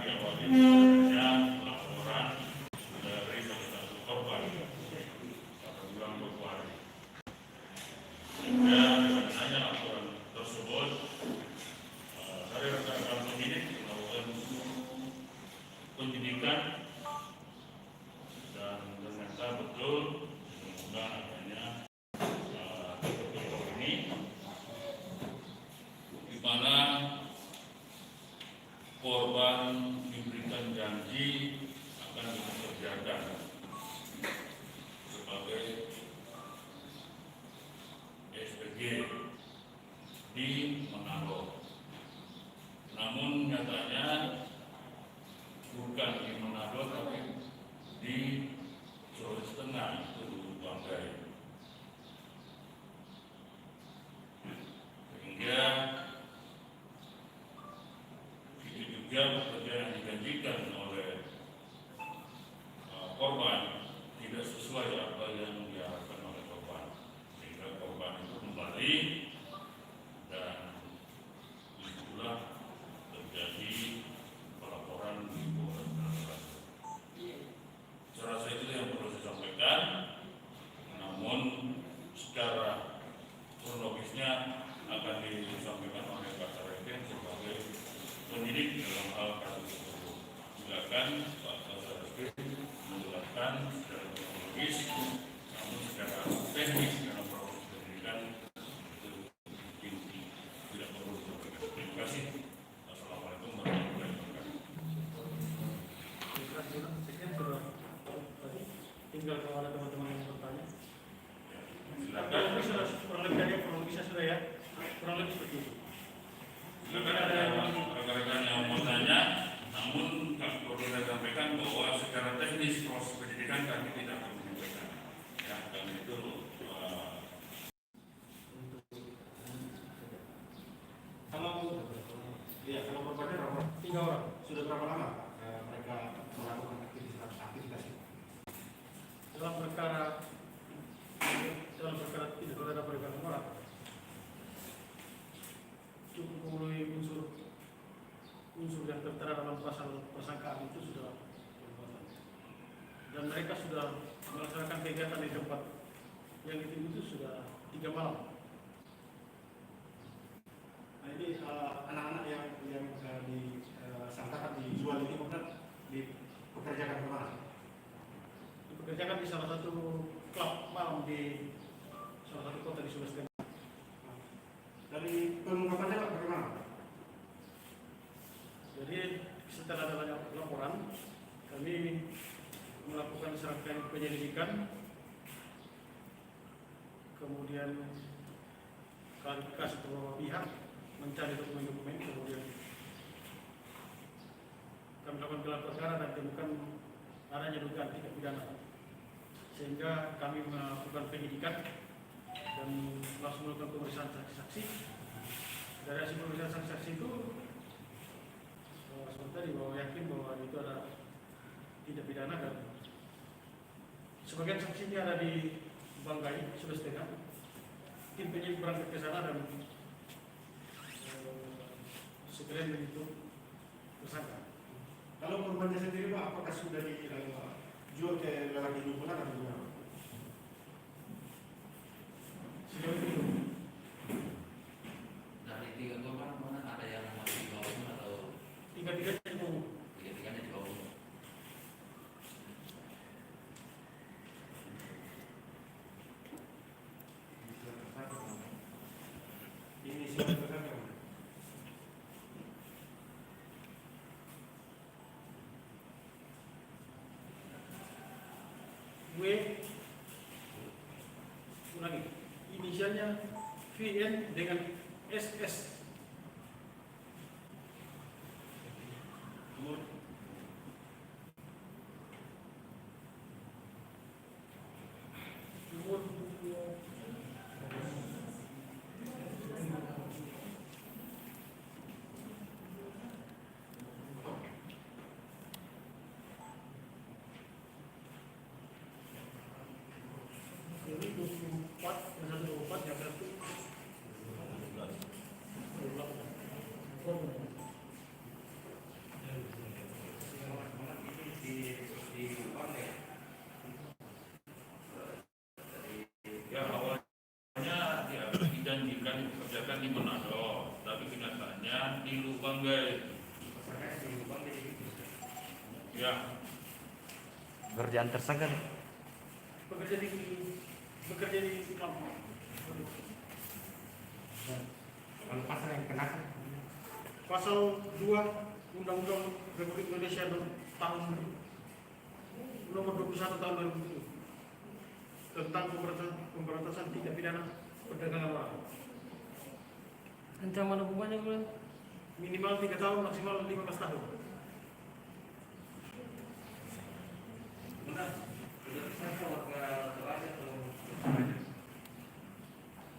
diawali dengan laporan dari salah satu korban pada bulan Februari. Sehingga dengan adanya laporan tersebut, dari rekan-rekan penyidik melakukan penyidikan dan ternyata betul menemukan adanya ini, di mana korban diberikan janji akan dipekerjakan sebagai SPG di Manado. Namun nyatanya bukan di Manado tapi di Sulawesi Tengah, itu Banggai. Sehingga itu juga pekerjaan yang dijanjikan oleh korban tidak sesuai apa yang diharapkan oleh korban, sehingga korban itu kembali dan itulah terjadi pelaporan di Polres Manado. Saya rasa itu yang perlu saya sampaikan. Namun secara kronologisnya akan disampaikan oleh Pak Sarifin sebagai penyidik dalam hal kasus tersebut. Silakan Pak Sarifin menjelaskan secara kronologis, namun secara teknis dalam proses penyidikan itu tidak perlu disampaikan. Terima kasih. Assalamualaikum warahmatullahi wabarakatuh. Tinggal kalau ada teman-teman yang bertanya. Silakan. Kurang lebih dari kronologisnya sudah ya. Kurang lebih seperti itu. Silakan ada rekan-rekan yang mau tanya, namun perlu saya sampaikan bahwa secara teknis proses penyidikan kami tidak akan menyampaikan. Ya, kami itu kalau korbannya berapa? 3 orang. Sudah berapa lama mereka melakukan aktivitas ini? Dalam perkara tidak ada perbedaan moral, cukup memenuhi unsur yang tertera dalam pasal persangkaan itu sudah perbuatan. Dan mereka sudah melaksanakan kegiatan di tempat yang itu sudah 3 malam. Nah ini anak-anak yang disangkakan dijual ini kemudian dipekerjakan kemana? Dipekerjakan di salah satu klub malam di salah satu kota di Sulawesi Tengah. Dari pengungkapannya Pak bagaimana? Jadi setelah adanya laporan, kami melakukan serangkaian penyelidikan, kemudian klarifikasi beberapa pihak, mencari dokumen-dokumen, kemudian kami lakukan gelar perkara dan temukan adanya dugaan tindak pidana, sehingga kami melakukan penyidikan dan langsung melakukan pemeriksaan saksi-saksi. Dari hasil pemeriksaan saksi-saksi itu sebentar bahwa yakin bahwa itu ada tindak pidana, dan sebagian saksi ini ada di Banggai, Sulawesi Tengah. Tim penyidik berangkat ke sana dan sekalian begitu tersangka. Kalau korbannya sendiri Pak, apakah sudah dijual ke lelaki hubungan atau gimana? Sejauh itu Dari 3 korban mana ada yang masih di bawah umur atau tiga-tiganya di bawah umur. 3-3-nya di bawah umur? Ini siapa tersangka? W, ulangi, inisialnya VN dengan SS. Umur ini 24, yang satu 24, yang satu dikerjakan di Manado, tapi kenyataannya di Lubanggai. Ya, Kerjaan tersangka nih. bekerja di kampung. Pasal yang kenakan. Pasal 2 Undang-Undang Republik Indonesia tahun nomor 21 tahun 2007 tentang pemberantasan tindak pidana perdagangan orang. Ancaman hukumannya bulan? Minimal 3 tahun, maksimal 15 tahun.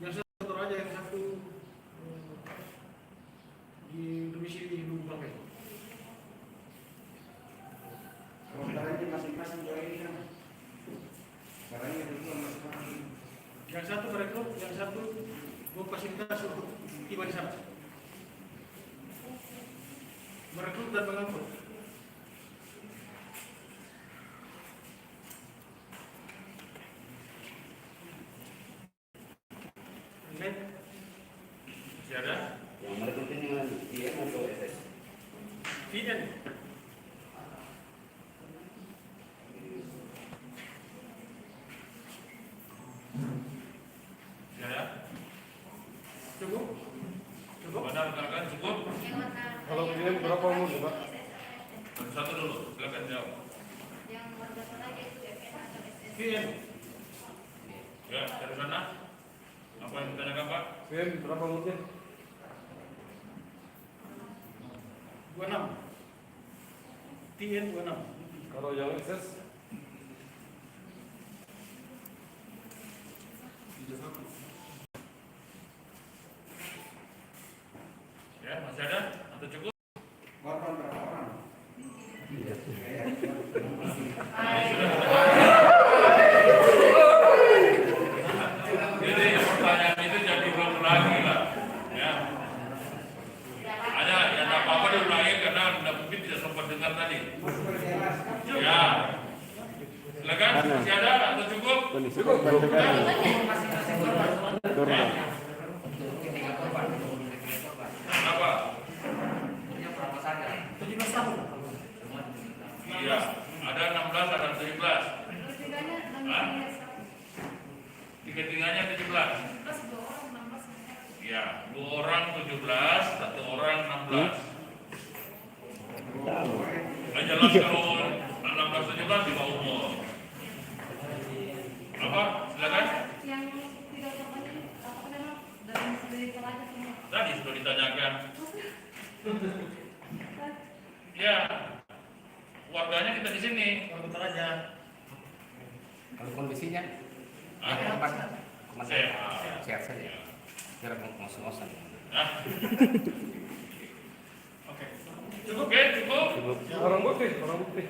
Yang satu Toraja, yang satu di domisili Lubanggai. Kalau sekarang ini masing-masing orang ini kan barangnya berdua masing-masing. Yang satu merekrut, yang satu memfasilitasi untuk tiba di sana. Merekrut dan mengangkut. Oke. masih ada? Yang merekrutin dengan IM atau SS? VN. Masih ada? Cukup? Cukup? Benar rekan-rekan cukup? Kalau begini berapa umur Pak? Satu dulu, silakan jawab. VN. Ya, dari sana. Apa yang ditanyakan Pak? Fen, berapa umurnya? 26. TN 26. Kalau yang SS? Ya, masih ada? Atau cukup? Korban berapa orang? Jadi pertanyaan itu jadi belum lagi lah. Ya. Ada, ya tak apa-apa diulangi karena mungkin tidak sempat dengar tadi. Ya. Silakan, masih ada atau cukup? Cukup. Kenapa? Berapa saja? 17 tahun. Iya, ada 16, ada 17. Hah? Tiga-tiganya 17. Iya, 2 orang 17, 1 orang 16. Nah, jelas kalau 16 17 di bawah umur. Apa? Silakan. Yang tidak terpenuhi apa namanya dari pelajar semua. Tadi sudah ditanyakan. Ya, warganya kita di sini. Kalau Toraja. Kalau kondisinya, Ah, sehat saja. Kira ngos-ngosan. Nah, Oke. oke, cukup. Orang bukti, orang bukti.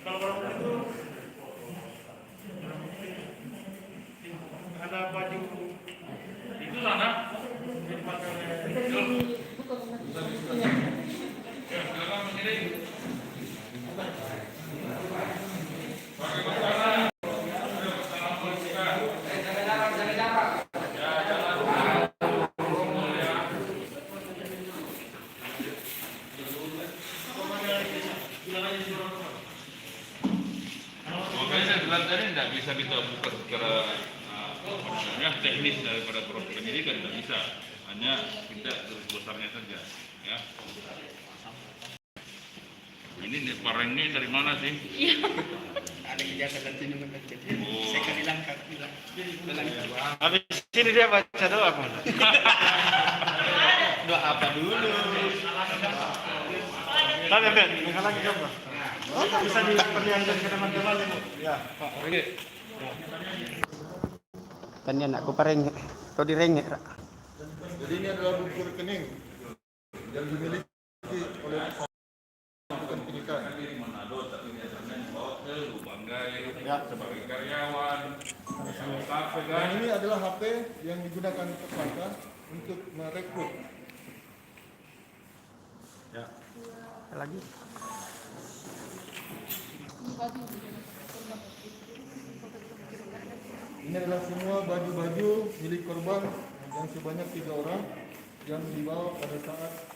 Kalau orang itu ada baju Itu sana. yang dipakai oleh Ya, silakan mengirim. Makanya saya bilang tadi tidak bisa kita buka secara teknis daripada proses penyidikan, tidak bisa. Hanya kita terus besarnya saja. Ya. Ini nih pareng ini dari mana sih? Ada kejahatan dan ini menjadi. Oh. Saya kan bilang. Habis ini dia baca doa apa? Doa apa dulu? Tapi Ben, lagi apa? Bisa diperlihatkan ke teman-teman Bu. Ya, Pak. Oke. Tanya aku pareng atau direngek. Jadi ini adalah buku rekening yang dimiliki oleh bukan penyidikan. Di Manado, tapi biasanya dibawa ke Lubanggai Ya. sebagai karyawan. Kafe Dan kan? ini adalah HP yang digunakan tersangka untuk merekrut. Ya. Lagi. Ini Ini adalah semua baju-baju milik korban yang sebanyak 3 orang yang dibawa pada saat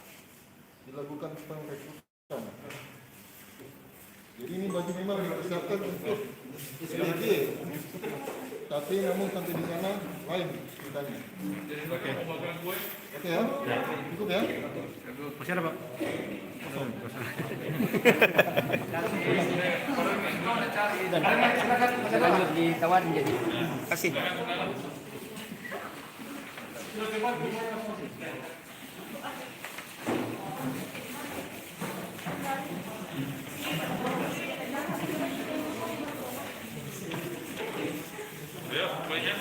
dilakukan pengrekrutan. Jadi ini baju memang dipersiapkan untuk SPG, tapi namun sampai di sana lain ceritanya. Oke. Oke ya? Cukup ya? Masih ada, Pak? Lanjut ditawarin jadi. Kasih. Ya, banyak.